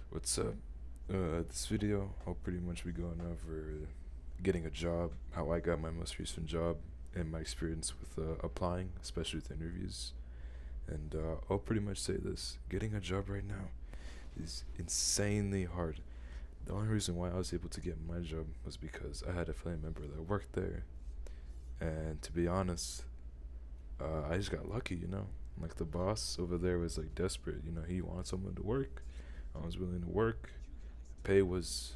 What's up? This video, I'll pretty much be going over getting a job, how I got my most recent job, and my experience with applying, especially with interviews. And I'll pretty much say this: getting a job right now is insanely hard. The only reason why I was able to get my job was because I had a family member that worked there, and to be honest, I just got lucky, Like the boss over there was like desperate, he wanted someone to work. I was willing to work. Pay was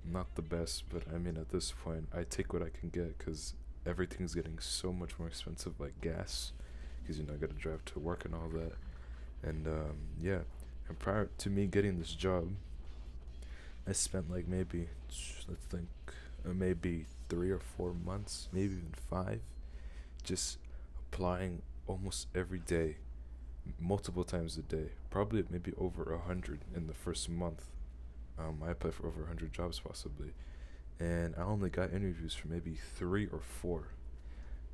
not the best, but I mean, at this point, I take what I can get because everything's getting so much more expensive, like gas, because I gotta drive to work and all that. And yeah, and prior to me getting this job, I spent like maybe, let's think, maybe 3 or 4 months, maybe even five, just applying almost every day, multiple times a day, probably maybe over 100 in the first month. I applied for over 100 jobs possibly, and I only got interviews for maybe 3 or 4.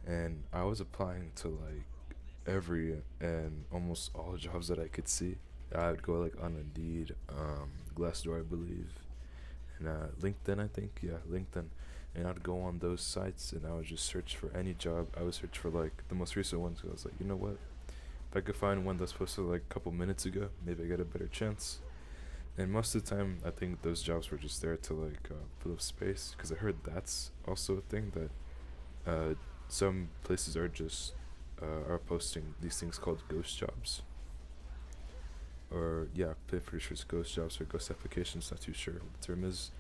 And I was applying to like every and almost all jobs that I could see. I would go like on Indeed, Glassdoor, I believe, and LinkedIn, I think, yeah, LinkedIn. And I'd go on those sites and I would just search for any job. I would search for like the most recent ones. 'Cause I was like, you know what? If I could find one that's posted like a couple minutes ago, maybe I get a better chance. And most of the time, I think those jobs were just there to like fill up space. Because I heard that's also a thing that some places are posting these things called ghost jobs, or yeah, I'm pretty sure it's ghost jobs or ghost applications. Not too sure what the term is,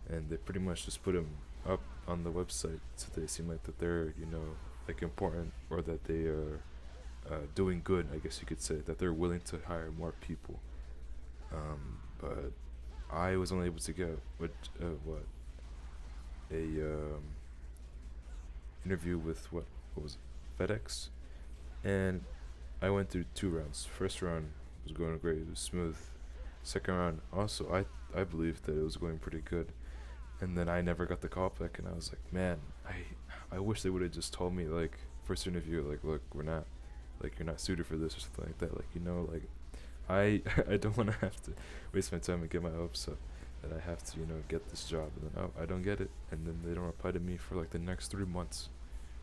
and they pretty much just put them up on the website so they seem like that they're like important, or that they are doing good. I guess you could say that they're willing to hire more people. But I was only able to get what a interview with what was it? FedEx, and I went through 2 rounds. First round was going great, it was smooth. Second round also, I believed that it was going pretty good, and then I never got the call back, and I was like, man, I wish they would have just told me like first interview, like, look, we're not, like, you're not suited for this or something like that, like, like I I don't want to have to waste my time and get my hopes up that I have to get this job, and then I don't get it, and then they don't reply to me for like the next 3 months,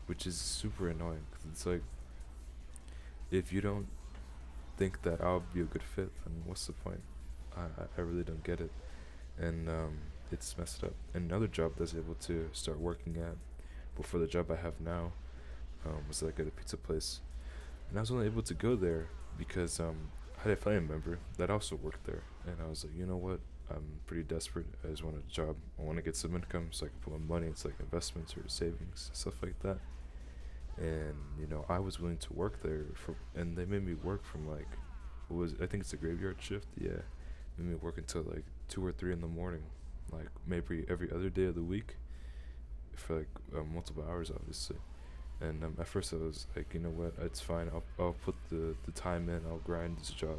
which is super annoying. 'Cause it's like, if you don't think that I'll be a good fit, then what's the point? I really don't get it, and it's messed up. And another job that I was able to start working at before the job I have now was like at a pizza place, and I was only able to go there because I had a family member that also worked there, and I was like, you know what? I'm pretty desperate. I just want a job. I want to get some income so I can put my money into like investments or savings, stuff like that. And I was willing to work there and they made me work from like, what was I think it's a graveyard shift. Yeah, made me work until like 2 or 3 in the morning, like maybe every other day of the week for like multiple hours, obviously. And at first I was like, you know what, it's fine. I'll put the time in. I'll grind this job.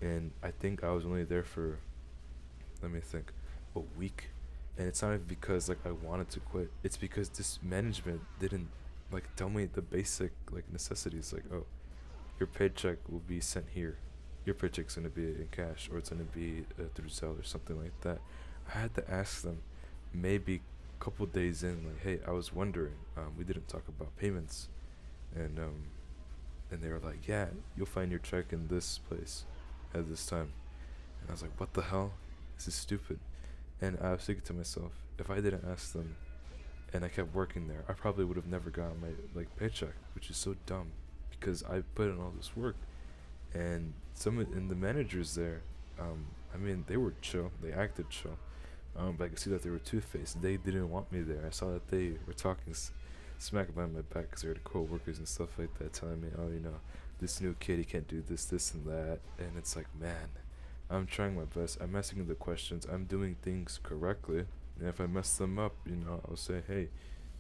And I think I was only there for, let me think, a week. And it's not even because like I wanted to quit. It's because this management didn't like tell me the basic like necessities. Like, oh, your paycheck will be sent here. Your paycheck's gonna be in cash, or it's gonna be through Zelle or something like that. I had to ask them, maybe a couple days in, like, hey, I was wondering. We didn't talk about payments, and they were like, yeah, you'll find your check in this place at this time. And I was like, what the hell? This is stupid. And I was thinking to myself, if I didn't ask them and I kept working there, I probably would have never gotten my like paycheck, which is so dumb because I put in all this work. And and the managers there, I mean, they were chill. They acted chill. But I could see that they were two-faced. They didn't want me there. I saw that they were talking smack behind my back because they were the co-workers and stuff like that, telling me, oh, this new kid, he can't do this, and that. And it's like, man, I'm trying my best. I'm asking the questions. I'm doing things correctly. And if I mess them up, I'll say, hey,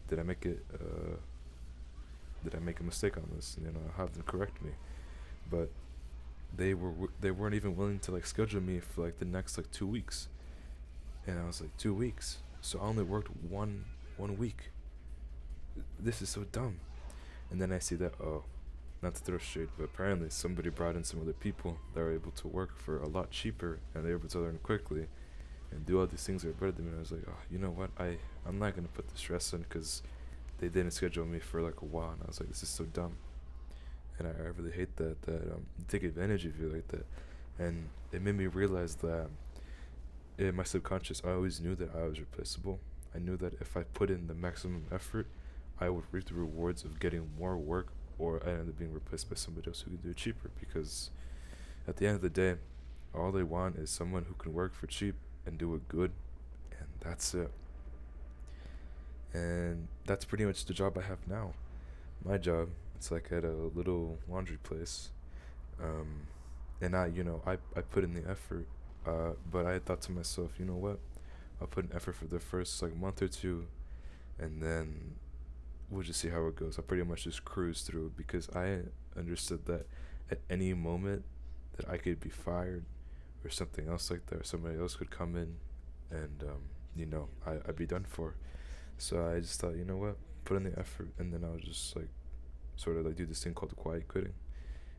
did I make it? Did I make a mistake on this? I'll have them correct me. But they weren't even willing to like schedule me for like the next like 2 weeks. And I was like, 2 weeks. So I only worked one week. This is so dumb. And then I see that, oh, not to throw shade, but apparently somebody brought in some other people that were able to work for a lot cheaper, and they were able to learn quickly and do all these things that are better than me. And I was like, oh, you know what? I'm not gonna put the stress in because they didn't schedule me for like a while, and I was like, this is so dumb, and I really hate that they take advantage of you like that, and it made me realize that in my subconscious, I always knew that I was replaceable. I knew that if I put in the maximum effort, I would reap the rewards of getting more work, or I ended up being replaced by somebody else who can do it cheaper. Because at the end of the day, all they want is someone who can work for cheap and do it good, and that's it. And that's pretty much the job I have now. My job, it's like at a little laundry place. Um, and I put in the effort, but I thought to myself, you know what? I'll put in effort for the first like month or two, and then we'll just see how it goes. I pretty much just cruise through it because I understood that at any moment that I could be fired or something else like that, or somebody else could come in, and I'd be done for. So I just thought, you know what, put in the effort, and then I'll just like sort of like do this thing called quiet quitting.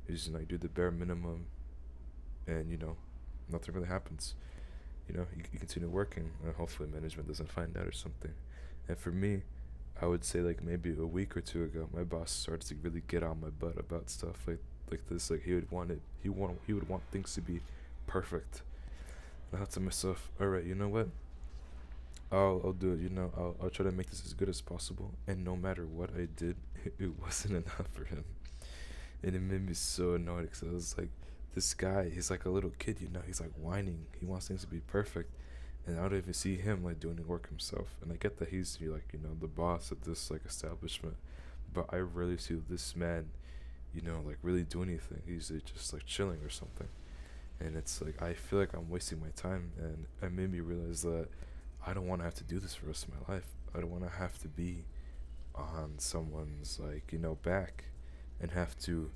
You just like do the bare minimum, and nothing really happens. You continue working, and hopefully management doesn't find out or something. And for me, I would say like maybe a week or two ago, my boss started to really get on my butt about stuff like this. Like he would want things to be perfect. And I thought to myself, all right, you know what? I'll do it. I'll try to make this as good as possible. And no matter what I did, it wasn't enough for him, and it made me so annoyed because I was like, this guy, he's like a little kid. He's like whining. He wants things to be perfect, and I don't even see him like doing the work himself. And I get that he's like the boss at this like establishment, but I rarely see this man, like really do anything. He's just like chilling or something, and it's like I feel like I'm wasting my time, and it made me realize that I don't want to have to do this for the rest of my life. I don't want to have to be on someone's like back and have to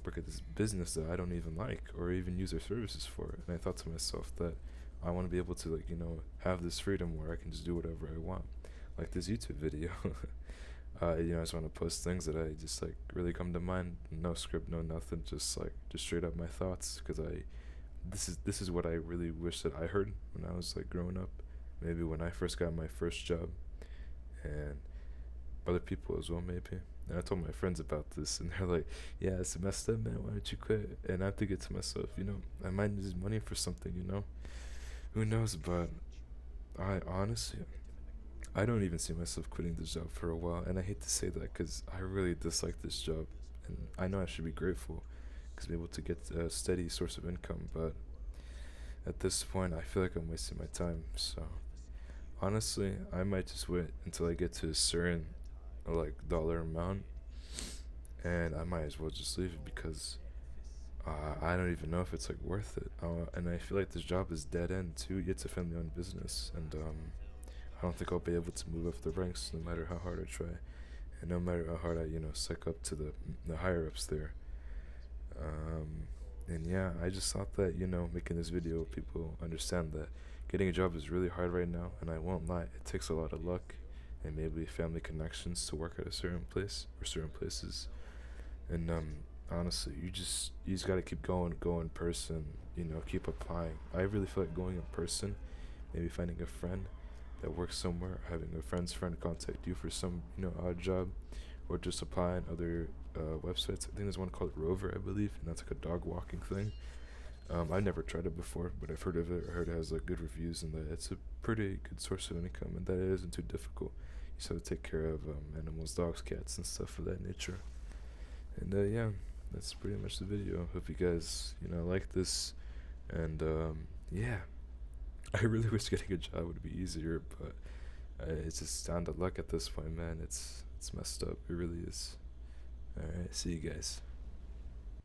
work at this business that I don't even like or even use their services for. And I thought to myself that I want to be able to like have this freedom where I can just do whatever I want, like this YouTube video. I just want to post things that I just like really come to mind, no script, no nothing, just straight up my thoughts. Because this is what I really wish that I heard when I was like growing up, maybe when I first got my first job, and other people as well maybe. And I told my friends about this, and they're like, "Yeah, it's messed up, man. Why don't you quit?" And I'm thinking to myself, I might need this money for something. Who knows? But I honestly, I don't even see myself quitting this job for a while. And I hate to say that because I really dislike this job, and I know I should be grateful because I'm able to get a steady source of income. But at this point, I feel like I'm wasting my time. So honestly, I might just wait until I get to a certain like dollar amount, and I might as well just leave it because I don't even know if it's like worth it. And I feel like this job is dead end too. It's a family-owned business, and I don't think I'll be able to move up the ranks no matter how hard I try, and no matter how hard I suck up to the higher ups there. Um, and yeah, I just thought that making this video, people understand that getting a job is really hard right now, and I won't lie, it takes a lot of luck and maybe family connections to work at a certain place or certain places. And honestly, you just gotta keep go in person. Keep applying. I really feel like going in person, maybe finding a friend that works somewhere, having a friend's friend contact you for some odd job, or just apply on other websites. I think there's one called Rover, I believe, and that's like a dog walking thing. I've never tried it before, but I've heard of it. I heard it has like good reviews and that it's a pretty good source of income, and that it isn't too difficult. You just have to take care of animals, dogs, cats, and stuff of that nature. And yeah, that's pretty much the video. Hope you guys like this, and yeah, I really wish getting a job would be easier, but it's just down to luck at this point, man. It's messed up. It really is. All right, see you guys.